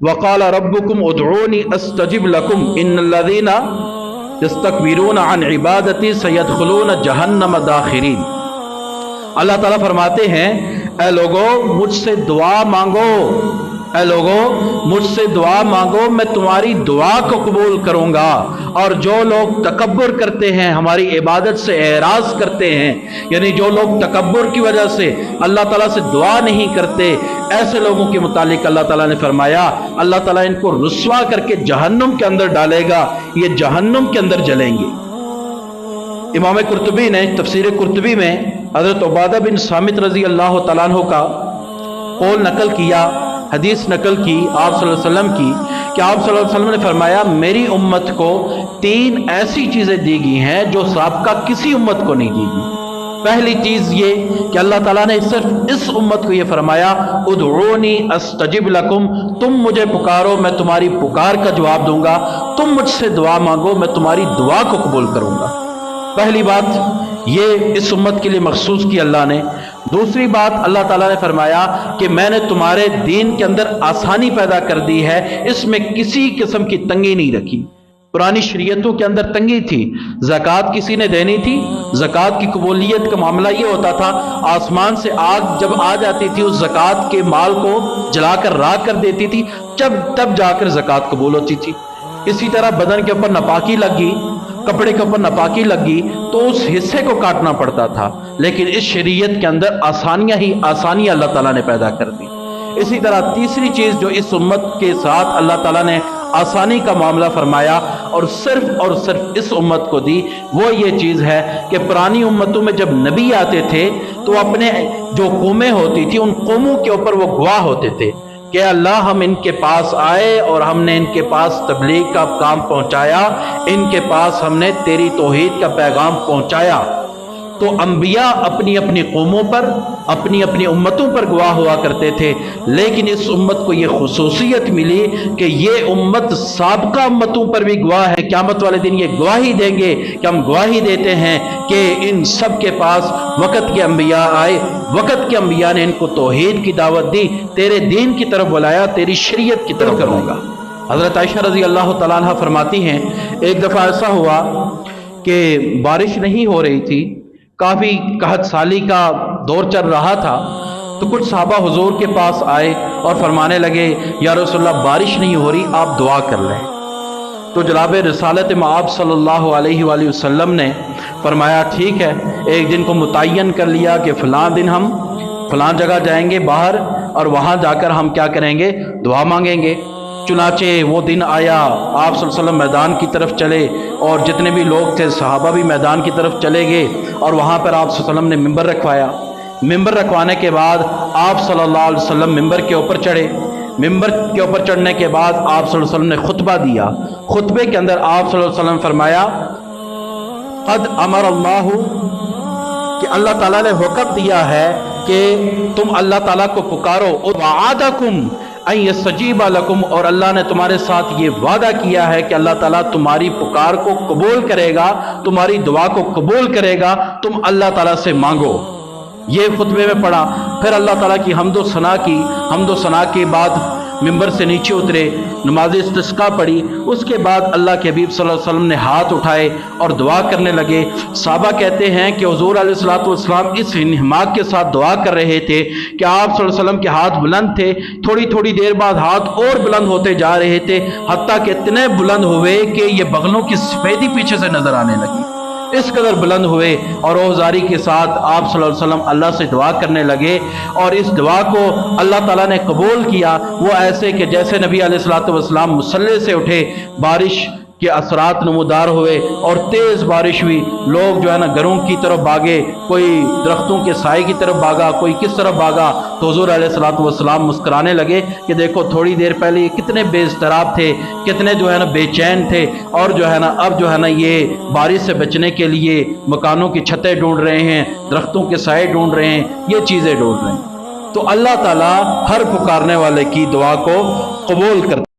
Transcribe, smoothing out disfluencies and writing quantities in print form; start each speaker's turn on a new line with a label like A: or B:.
A: وقال ربکم ادعونی استجب لکم ان الذین یستکبرون عن عبادتی سیدخلون جہنم داخرین۔ اللہ تعالیٰ فرماتے ہیں اے لوگو مجھ سے دعا مانگو، اے لوگو مجھ سے دعا مانگو، میں تمہاری دعا کو قبول کروں گا، اور جو لوگ تکبر کرتے ہیں ہماری عبادت سے اعراض کرتے ہیں، یعنی جو لوگ تکبر کی وجہ سے اللہ تعالیٰ سے دعا نہیں کرتے، ایسے لوگوں کے متعلق اللہ تعالیٰ نے فرمایا اللہ تعالیٰ ان کو رسوا کر کے جہنم کے اندر ڈالے گا، یہ جہنم کے اندر جلیں گے۔ امام قرطبی نے تفسیر قرطبی میں حضرت عبادہ بن صامت رضی اللہ تعالیٰ عنہ کا قول نقل کیا، حدیث نقل کی آپ صلی اللہ علیہ وسلم کی کہ آپ صلی اللہ علیہ وسلم نے فرمایا میری امت کو 3 ایسی چیزیں دی گئی ہیں جو سابقہ کسی امت کو نہیں دی گئی۔ پہلی چیز یہ کہ اللہ تعالیٰ نے صرف اس امت کو یہ فرمایا ادعونی استجب لکم، تم مجھے پکارو میں تمہاری پکار کا جواب دوں گا، تم مجھ سے دعا مانگو میں تمہاری دعا کو قبول کروں گا۔ پہلی بات یہ اس امت کے لیے مخصوص کی اللہ نے۔ دوسری بات اللہ تعالیٰ نے فرمایا کہ میں نے تمہارے دین کے اندر آسانی پیدا کر دی ہے، اس میں کسی قسم کی تنگی نہیں رکھی۔ پرانی شریعتوں کے اندر تنگی تھی، زکوٰۃ کسی نے دینی تھی، زکوٰۃ کی قبولیت کا معاملہ یہ ہوتا تھا آسمان سے آگ جب آ جاتی تھی اس زکوٰۃ کے مال کو جلا کر راکھ کر دیتی تھی، تب جا کر زکوٰۃ قبول ہوتی تھی۔ اسی طرح بدن کے اوپر ناپاکی لگ گئی، کپڑے کے اوپر ناپاکی لگ گئی تو اس حصے کو کاٹنا پڑتا تھا، لیکن اس شریعت کے اندر آسانیاں ہی آسانیاں اللہ تعالیٰ نے پیدا کر دی۔ اسی طرح تیسری چیز جو اس امت کے ساتھ اللہ تعالیٰ نے آسانی کا معاملہ فرمایا اور صرف اس امت کو دی، وہ یہ چیز ہے کہ پرانی امتوں میں جب نبی آتے تھے تو اپنے جو قومیں ہوتی تھی ان قوموں کے اوپر وہ گواہ ہوتے تھے کہ اللہ ہم ان کے پاس آئے اور ہم نے ان کے پاس تبلیغ کا کام پہنچایا، ان کے پاس ہم نے تیری توحید کا پیغام پہنچایا۔ تو انبیاء اپنی اپنی قوموں پر اپنی اپنی امتوں پر گواہ ہوا کرتے تھے، لیکن اس امت کو یہ خصوصیت ملی کہ یہ امت سابقہ امتوں پر بھی گواہ ہے، قیامت والے دن یہ گواہی دیں گے کہ ہم گواہی دیتے ہیں کہ ان سب کے پاس وقت کے انبیاء آئے، وقت کے انبیاء نے ان کو توحید کی دعوت دی، تیرے دین کی طرف بلایا، تیری شریعت کی طرف کروں گا۔ حضرت عائشہ رضی اللہ تعالیٰ عنہ فرماتی ہیں ایک دفعہ ایسا ہوا کہ بارش نہیں ہو رہی تھی، کافی قحط سالی کا دور چل رہا تھا، تو کچھ صحابہ حضور کے پاس آئے اور فرمانے لگے یا رسول اللہ بارش نہیں ہو رہی، آپ دعا کر لیں۔ تو جناب رسالت مآب صلی اللہ علیہ وآلہ وسلم نے فرمایا ٹھیک ہے، ایک دن کو متعین کر لیا کہ فلاں دن ہم فلاں جگہ جائیں گے باہر اور وہاں جا کر ہم کیا کریں گے، دعا مانگیں گے۔ چنانچہ وہ دن آیا، آپ صلی اللہ علیہ وسلم میدان کی طرف چلے اور جتنے بھی لوگ تھے صحابہ بھی میدان کی طرف چلے گئے، اور وہاں پر آپ صلی اللہ علیہ وسلم نے ممبر رکھوایا۔ ممبر رکھوانے کے بعد آپ صلی اللہ علیہ وسلم ممبر کے اوپر چڑھے۔ ممبر کے اوپر چڑھنے کے بعد آپ صلی اللہ علیہ وسلم نے خطبہ دیا۔ خطبے کے اندر آپ صلی اللہ علیہ وسلم فرمایا قد امر اللہ، کہ اللہ تعالیٰ نے حکم دیا ہے کہ تم اللہ تعالیٰ کو پکارو، وعدکم ان یستجیب لکم، اور اللہ نے تمہارے ساتھ یہ وعدہ کیا ہے کہ اللہ تعالیٰ تمہاری پکار کو قبول کرے گا، تمہاری دعا کو قبول کرے گا، تم اللہ تعالیٰ سے مانگو۔ یہ خطبے میں پڑھا، پھر اللہ تعالیٰ کی حمد و ثنا کے بعد ممبر سے نیچے اترے، نماز استسقاء پڑھی، اس کے بعد اللہ کے حبیب صلی اللہ علیہ وسلم نے ہاتھ اٹھائے اور دعا کرنے لگے۔ صحابہ کہتے ہیں کہ حضور علیہ الصلوۃ والسلام اس انہماک کے ساتھ دعا کر رہے تھے کہ آپ صلی اللہ علیہ وسلم کے ہاتھ بلند تھے، تھوڑی دیر بعد ہاتھ اور بلند ہوتے جا رہے تھے، حتیٰ کہ اتنے بلند ہوئے کہ یہ بغلوں کی سفیدی پیچھے سے نظر آنے لگی، اس قدر بلند ہوئے، اور اوزاری کے ساتھ آپ صلی اللہ علیہ وسلم اللہ سے دعا کرنے لگے، اور اس دعا کو اللہ تعالیٰ نے قبول کیا۔ وہ ایسے کہ جیسے نبی علیہ الصلوۃ والسلام مصلی سے اٹھے، بارش کے اثرات نمودار ہوئے اور تیز بارش ہوئی، لوگ جو ہے نا گھروں کی طرف بھاگے، کوئی درختوں کے سائے کی طرف بھاگا، کوئی کس طرف بھاگا، تو حضور علیہ الصلوۃ والسلام مسکرانے لگے کہ دیکھو تھوڑی دیر پہلے یہ کتنے بے اضطراب تھے، کتنے جو ہے نا بے چین تھے، اور جو ہے نا اب جو ہے نا یہ بارش سے بچنے کے لیے مکانوں کی چھتیں ڈھونڈ رہے ہیں، درختوں کے سائے ڈھونڈ رہے ہیں، یہ چیزیں ڈھونڈ رہے ہیں۔ تو اللہ تعالیٰ ہر پکارنے والے کی دعا کو قبول کرتا ہے۔